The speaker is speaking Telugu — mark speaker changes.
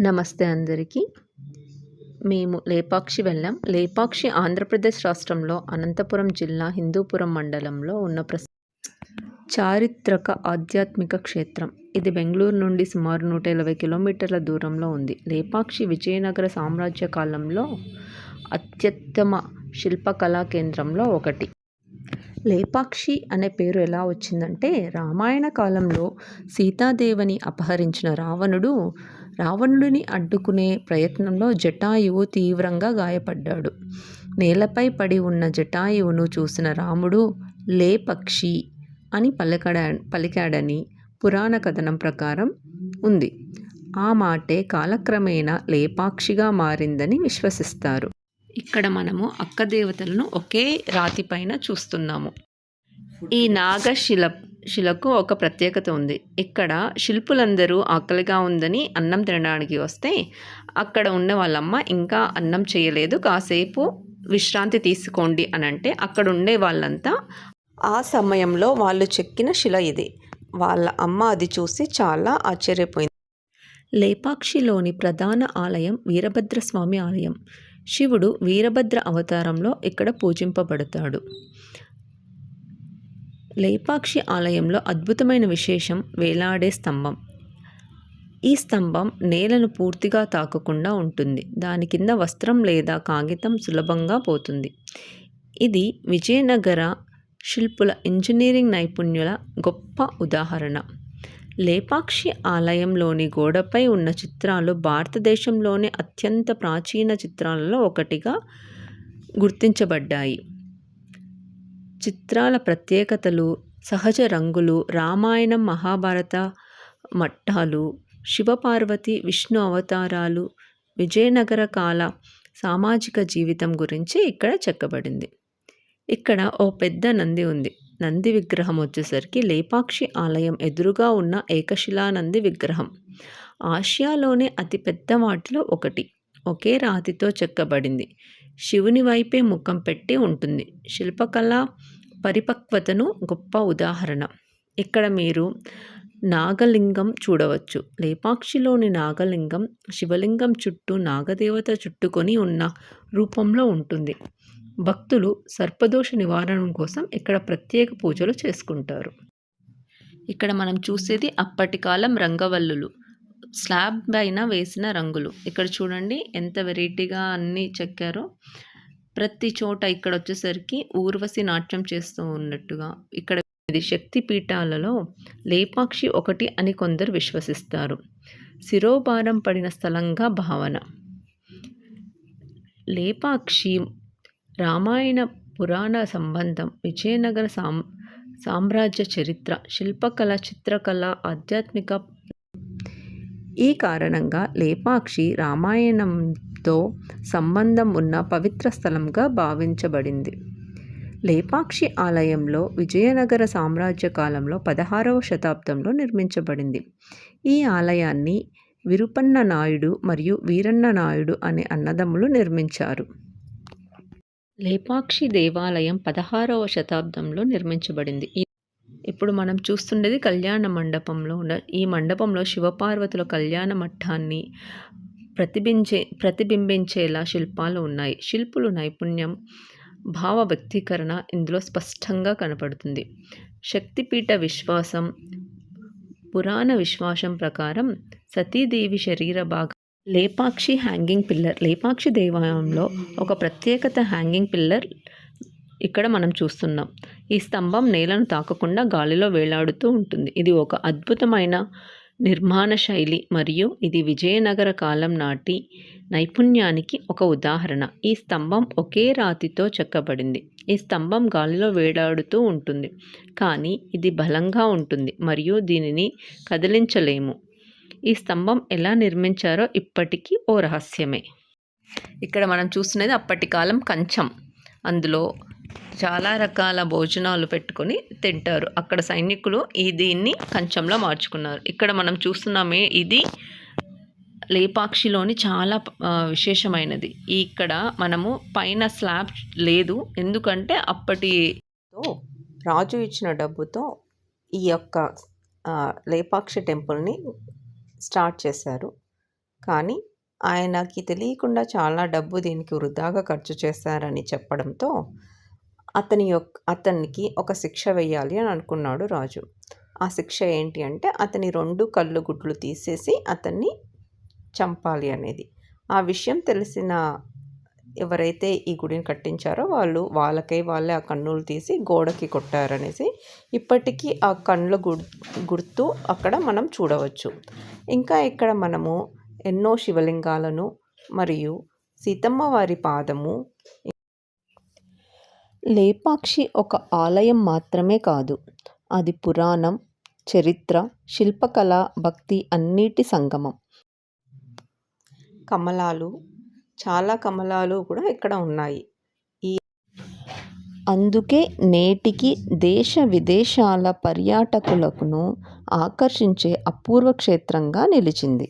Speaker 1: నమస్తే అందరికీ. మేము లేపాక్షి వెళ్ళాం. లేపాక్షి ఆంధ్రప్రదేశ్ రాష్ట్రంలో అనంతపురం జిల్లా హిందూపురం మండలంలో ఉన్న చారిత్రక ఆధ్యాత్మిక క్షేత్రం. ఇది బెంగళూరు నుండి సుమారు 120 కిలోమీటర్ల దూరంలో ఉంది. లేపాక్షి విజయనగర సామ్రాజ్య కాలంలో అత్యుత్తమ శిల్పకళా కేంద్రంలో ఒకటి. లేపాక్షి అనే పేరు ఎలా వచ్చిందంటే, రామాయణ కాలంలో సీతాదేవిని అపహరించిన రావణుడిని అడ్డుకునే ప్రయత్నంలో జటాయువు తీవ్రంగా గాయపడ్డాడు. నేలపై పడి ఉన్న జటాయువును చూసిన రాముడు లేపక్షి అని పలికాడని పురాణ కథనం ప్రకారం ఉంది. ఆ మాటే కాలక్రమేణా లేపాక్షిగా మారిందని విశ్వసిస్తారు. ఇక్కడ మనము అక్క దేవతలను ఒకే రాతిపైన చూస్తున్నాము. ఈ నాగశిలకు ఒక ప్రత్యేకత ఉంది. ఇక్కడ శిల్పులందరూ ఆకలిగా ఉందని అన్నం తినడానికి వస్తే అక్కడ ఉన్న వాళ్ళమ్మ ఇంకా అన్నం చేయలేదు, కాసేపు విశ్రాంతి తీసుకోండి అని అంటే అక్కడ ఉండే వాళ్ళంతా ఆ సమయంలో వాళ్ళు చెక్కిన శిల ఇది. వాళ్ళ అమ్మ అది చూసి చాలా ఆశ్చర్యపోయింది. లేపాక్షిలోని ప్రధాన ఆలయం వీరభద్రస్వామి ఆలయం. శివుడు వీరభద్ర అవతారంలో ఇక్కడ పూజింపబడతాడు. లేపాక్షి ఆలయంలో అద్భుతమైన విశేషం వేలాడే స్తంభం. ఈ స్తంభం నేలను పూర్తిగా తాకకుండా ఉంటుంది. దాని కింద వస్త్రం లేదా కాగితం సులభంగా పోతుంది. ఇది విజయనగర శిల్పుల ఇంజనీరింగ్ నైపుణ్యాల గొప్ప ఉదాహరణ. లేపాక్షి ఆలయంలోని గోడపై ఉన్న చిత్రాలు భారతదేశంలోని అత్యంత ప్రాచీన చిత్రాలలో ఒకటిగా గుర్తించబడ్డాయి. చిత్రాల ప్రత్యేకతలు, సహజ రంగులు, రామాయణం మహాభారత మట్టాలు, శివపార్వతి విష్ణు అవతారాలు, విజయనగర కాల సామాజిక జీవితం గురించి ఇక్కడ చెక్కబడింది. ఇక్కడ ఓ పెద్ద నంది ఉంది. నంది విగ్రహం వచ్చేసరికి లేపాక్షి ఆలయం ఎదురుగా ఉన్న ఏకశిలా నంది విగ్రహం. ఆసియాలోనే అతిపెద్ద వాటిలో ఒకటి. ఒకే రాతితో చెక్కబడింది. శివుని వైపే ముఖం పెట్టి ఉంటుంది. శిల్పకళా పరిపక్వతను గొప్ప ఉదాహరణ. ఇక్కడ మీరు నాగలింగం చూడవచ్చు. లేపాక్షిలోని నాగలింగం శివలింగం చుట్టూ నాగదేవత చుట్టుకొని ఉన్న రూపంలో ఉంటుంది. భక్తులు సర్పదోష నివారణ కోసం ఇక్కడ ప్రత్యేక పూజలు చేసుకుంటారు. ఇక్కడ మనం చూసేది అప్పటి కాలం రంగవల్లులు, స్లాబ్ పైన వేసిన రంగులు. ఇక్కడ చూడండి ఎంత వెరైటీగా అన్నీ చెక్కారో. ప్రతి చోట ఇక్కడ వచ్చేసరికి ఊర్వశి నాట్యం చేస్తూ ఉన్నట్టుగా. ఇక్కడ ఇది శక్తి పీఠాలలో లేపాక్షి ఒకటి అని కొందరు విశ్వసిస్తారు. శిరోభారం పడిన స్థలంగా భావన. లేపాక్షి రామాయణ పురాణ సంబంధం, విజయనగర సామ్రాజ్య చరిత్ర, శిల్పకళ, చిత్రకళ, ఆధ్యాత్మిక. ఈ కారణంగా లేపాక్షి రామాయణంతో సంబంధం ఉన్న పవిత్ర స్థలంగా భావించబడింది. లేపాక్షి ఆలయంలో విజయనగర సామ్రాజ్య కాలంలో 16వ శతాబ్దంలో నిర్మించబడింది. ఈ ఆలయాన్ని విరుపన్న నాయుడు మరియు వీరన్న నాయుడు అనే అన్నదమ్ములు నిర్మించారు. లేపాక్షి దేవాలయం 16వ శతాబ్దంలో నిర్మించబడింది. ఇప్పుడు మనం చూస్తుండేది కళ్యాణ మండపంలో ఉన్న ఈ మండపంలో శివపార్వతుల కళ్యాణ మఠాన్ని ప్రతిబింబించేలా శిల్పాలు ఉన్నాయి. శిల్పులు నైపుణ్యం, భావ వ్యక్తీకరణ ఇందులో స్పష్టంగా కనపడుతుంది. శక్తిపీఠ విశ్వాసం, పురాణ విశ్వాసం ప్రకారం సతీదేవి శరీర భాగం లేపాక్షి హ్యాంగింగ్ పిల్లర్. లేపాక్షి దేవాలయంలో ఒక ప్రత్యేకత హ్యాంగింగ్ పిల్లర్ ఇక్కడ మనం చూస్తున్నాం. ఈ స్తంభం నేలను తాకకుండా గాలిలో వేలాడుతూ ఉంటుంది. ఇది ఒక అద్భుతమైన నిర్మాణ శైలి మరియు ఇది విజయనగర కాలం నాటి నైపుణ్యానికి ఒక ఉదాహరణ. ఈ స్తంభం ఒకే రాతితో చెక్కబడింది. ఈ స్తంభం గాలిలో వేలాడుతూ ఉంటుంది, కానీ ఇది బలంగా ఉంటుంది మరియు దీనిని కదిలించలేము. ఈ స్తంభం ఎలా నిర్మించారో ఇప్పటికీ ఓ రహస్యమే. ఇక్కడ మనం చూస్తున్నది అప్పటి కాలం కంచం. అందులో చాలా రకాల భోజనాలు పెట్టుకొని తింటారు. అక్కడ సైనికులు దీన్ని కంచంలో మార్చుకున్నారు. ఇక్కడ మనం చూస్తున్నామే, ఇది లేపాక్షిలోని చాలా విశేషమైనది. ఇక్కడ మనము పైన స్లాబ్ లేదు, ఎందుకంటే అప్పటితో రాజు ఇచ్చిన డబ్బుతో ఈ యొక్క లేపాక్షి టెంపుల్ని స్టార్ట్ చేశారు. కానీ ఆయనకి తెలియకుండా చాలా డబ్బు దీనికి వృధాగా ఖర్చు చేశారని చెప్పడంతో అతనికి ఒక శిక్ష వేయాలి అని అనుకున్నాడు రాజు. ఆ శిక్ష ఏంటి అంటే అతని 2 కళ్ళు గుడ్లు తీసేసి అతన్ని చంపాలి అనేది. ఆ విషయం తెలిసిన ఎవరైతే ఈ గుడిని కట్టించారో వాళ్ళే ఆ కన్నులు తీసి గోడకి కొట్టారనేసి ఇప్పటికీ ఆ కన్నుల గుర్తు అక్కడ మనం చూడవచ్చు. ఇంకా ఇక్కడ మనము ఎన్నో శివలింగాలను మరియు సీతమ్మ వారి పాదము, లేపాక్షి ఒక ఆలయం మాత్రమే కాదు, అది పురాణం, చరిత్ర, శిల్పకళ, భక్తి అన్నిటి సంగమం. చాలా కమలాలు కూడా ఇక్కడ ఉన్నాయి. అందుకే నేటికి దేశ విదేశాల పర్యాటకులను ఆకర్షించే అపూర్వ క్షేత్రంగా నిలిచింది.